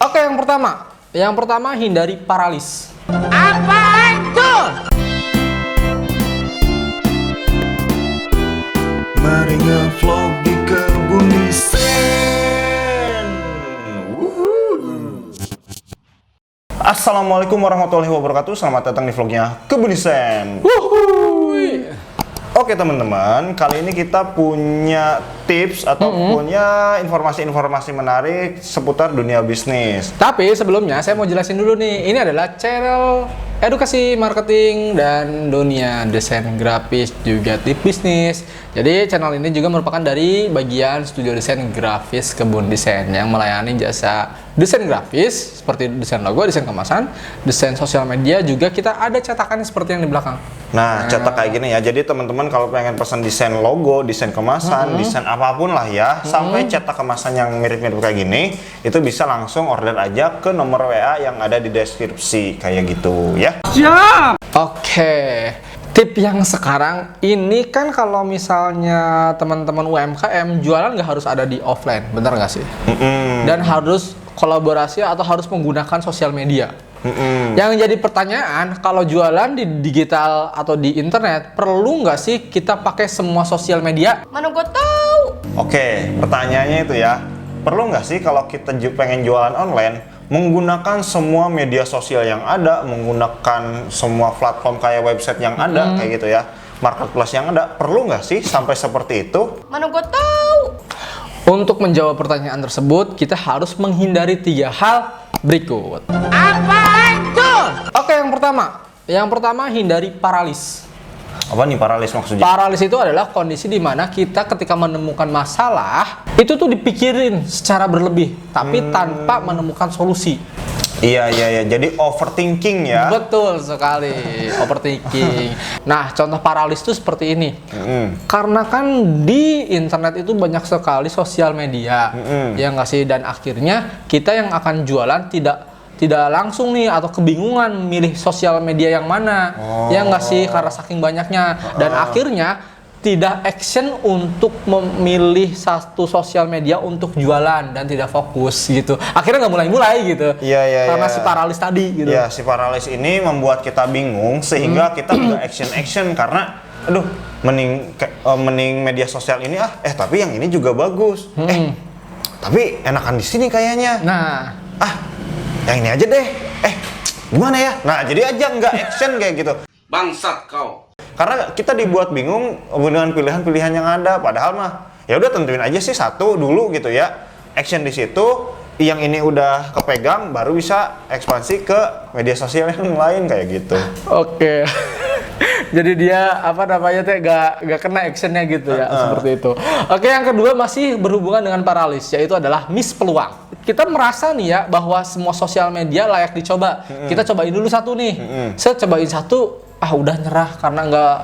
Oke, yang pertama hindari paralis. Apaan tuh? Mari ngevlog di kebun Sen. Assalamualaikum warahmatullahi wabarakatuh. Selamat datang di vlognya Kebun Sen. Oke teman-teman, kali ini kita punya tips atau punya informasi-informasi menarik seputar dunia bisnis. Tapi sebelumnya saya mau jelasin dulu nih, ini adalah channel edukasi marketing dan dunia desain grafis juga tips bisnis. Jadi channel ini juga merupakan dari bagian studio desain grafis Kebun Desain yang melayani jasa desain grafis seperti desain logo, desain kemasan, desain sosial media, juga kita ada cetakannya seperti yang di belakang. Nah, cetak kayak gini ya. Jadi teman-teman kalau pengen pesan desain logo, desain kemasan, desain apapun lah ya, sampai cetak kemasan yang mirip-mirip kayak gini, itu bisa langsung order aja ke nomor WA yang ada di deskripsi kayak gitu ya. Oke, tip yang sekarang ini kan kalau misalnya teman-teman UMKM jualan nggak harus ada di offline, bener nggak sih? Dan harus kolaborasi atau harus menggunakan sosial media. Yang jadi pertanyaan, kalau jualan di digital atau di internet, perlu nggak sih kita pakai semua sosial media? Mana gue tahu. Oke, pertanyaannya itu ya, perlu nggak sih kalau kita pengen jualan online menggunakan semua media sosial yang ada, menggunakan semua platform kayak website yang ada, kayak gitu ya, marketplace yang ada, perlu nggak sih sampai seperti itu? Mana gue tahu. Untuk menjawab pertanyaan tersebut, kita harus menghindari 3 hal berikut. Apaan tuh? Oke, yang pertama hindari paralis. Apa nih paralis maksudnya? Paralis itu adalah kondisi di mana kita ketika menemukan masalah itu tuh dipikirin secara berlebih, tapi tanpa menemukan solusi. Iya. Jadi overthinking ya. Betul sekali, overthinking. Nah, contoh paralis itu seperti ini. Karena kan di internet itu banyak sekali sosial media, ya nggak sih? Dan akhirnya kita yang akan jualan tidak langsung nih atau kebingungan milih sosial media yang mana, ya nggak sih, karena saking banyaknya, dan akhirnya tidak action untuk memilih satu sosial media untuk jualan dan tidak fokus gitu, akhirnya nggak mulai gitu. Iya. Karena si paralis tadi gitu. Ya, si paralis ini membuat kita bingung sehingga kita nggak action karena aduh, mending media sosial ini tapi yang ini juga bagus, tapi enakan di sini kayaknya, yang ini aja deh, gimana ya? Nah, jadi aja nggak action kayak gitu. Bangsat kau. Karena kita dibuat bingung dengan pilihan-pilihan yang ada, padahal mah ya udah tentuin aja sih satu dulu gitu ya. Action di situ, yang ini udah kepegang baru bisa ekspansi ke media sosial yang lain kayak gitu. Oke. Jadi dia gak kena actionnya gitu ya, seperti itu. Oke, yang kedua masih berhubungan dengan paralis, yaitu adalah miss peluang. Kita merasa nih ya bahwa semua sosial media layak dicoba. Kita cobain dulu satu nih. Saya cobain satu, udah nyerah karena nggak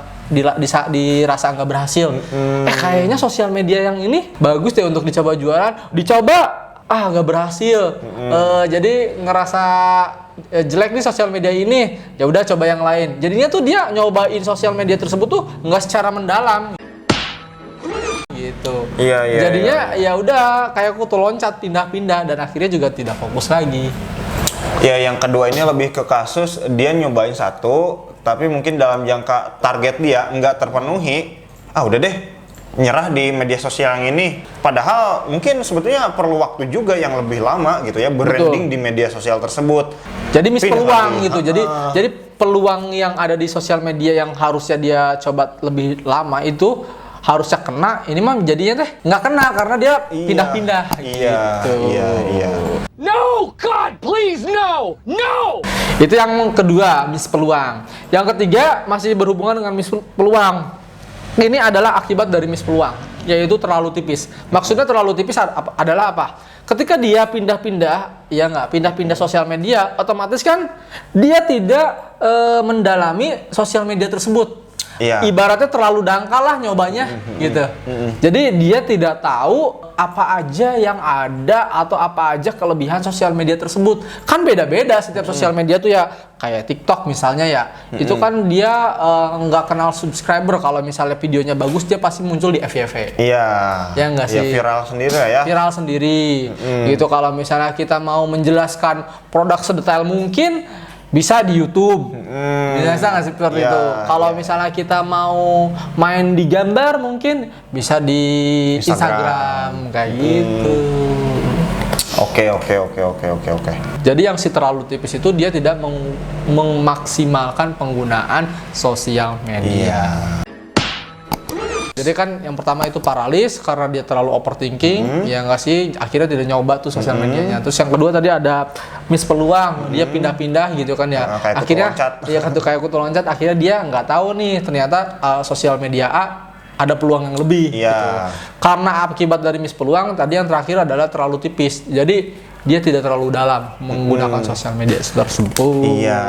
dirasa nggak berhasil. Kayaknya sosial media yang ini bagus deh untuk dicoba jualan. Dicoba, nggak berhasil. Jadi ngerasa jelek nih sosial media ini, ya udah coba yang lain. Jadinya tuh dia nyobain sosial media tersebut tuh nggak secara mendalam gitu. Iya. Jadinya ya udah kayak kutu loncat, pindah-pindah, dan akhirnya juga tidak fokus lagi. Ya, yang kedua ini lebih ke kasus dia nyobain satu, tapi mungkin dalam jangka target dia nggak terpenuhi, udah deh nyerah di media sosial yang ini. Padahal mungkin sebetulnya perlu waktu juga yang lebih lama gitu ya, branding di media sosial tersebut. Jadi miss peluang gitu. Jadi peluang yang ada di sosial media yang harusnya dia coba lebih lama itu harusnya kena, ini mah jadinya nggak kena karena dia pindah-pindah gitu. Iya. No, God, please, no. Itu yang kedua, miss peluang. Yang ketiga masih berhubungan dengan miss peluang. Ini adalah akibat dari miss peluang, yaitu terlalu tipis. Maksudnya terlalu tipis adalah apa? Ketika dia pindah-pindah sosial media, otomatis kan dia tidak mendalami sosial media tersebut. Iya. ibaratnya terlalu dangkal lah nyobanya gitu. Jadi dia tidak tahu apa aja yang ada atau apa aja kelebihan sosial media tersebut. Kan beda-beda setiap sosial media tuh ya, kayak TikTok misalnya ya. Itu kan dia nggak kenal subscriber, kalau misalnya videonya bagus dia pasti muncul di FYP. Iya. Ya nggak sih? Viral sendiri ya. Viral sendiri. Gitu, kalau misalnya kita mau menjelaskan produk sedetail mungkin bisa di YouTube. Bisa nggak sih seperti Ya, itu? Kalau ya. misalnya kita mau main di gambar mungkin bisa di Instagram. Instagram kayak gitu. Oke. Jadi yang si terlalu tipis itu dia tidak memaksimalkan penggunaan sosial media. Jadi kan yang pertama itu paralis karena dia terlalu overthinking, ya nggak sih, akhirnya tidak nyoba tuh sosial medianya. Terus yang kedua tadi ada miss peluang, dia pindah-pindah gitu kan ya. Kayak kutu Akhirnya loncat. iya kan tuh kayak kutu loncat, akhirnya dia nggak tahu nih ternyata sosial media A ada peluang yang lebih. Iya. Gitu. Karena akibat dari miss peluang tadi yang terakhir adalah terlalu tipis. Jadi dia tidak terlalu dalam menggunakan sosial media tersebut. Iya,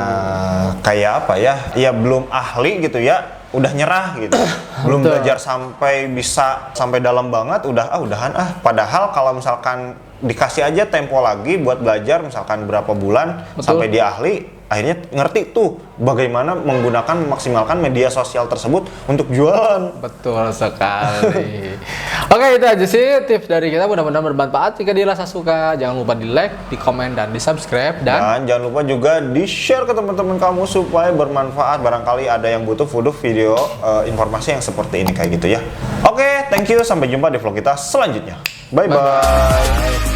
kayak apa ya? Ya belum ahli gitu ya, udah nyerah gitu. Belum Betul. belajar sampai bisa sampai dalam banget, udahan. Padahal kalau misalkan dikasih aja tempo lagi buat belajar, misalkan berapa bulan Betul. sampai dia ahli, akhirnya ngerti tuh bagaimana menggunakan maksimalkan media sosial tersebut untuk jualan. Betul sekali. Oke, itu aja sih tips dari kita, mudah-mudahan bermanfaat. Jika dirasa suka, jangan lupa di like, di komen, dan di subscribe. Dan Dan jangan lupa juga di-share ke teman-teman kamu supaya bermanfaat. Barangkali ada yang butuh video informasi yang seperti ini kayak gitu ya. Oke, thank you. Sampai jumpa di vlog kita selanjutnya. Bye-bye.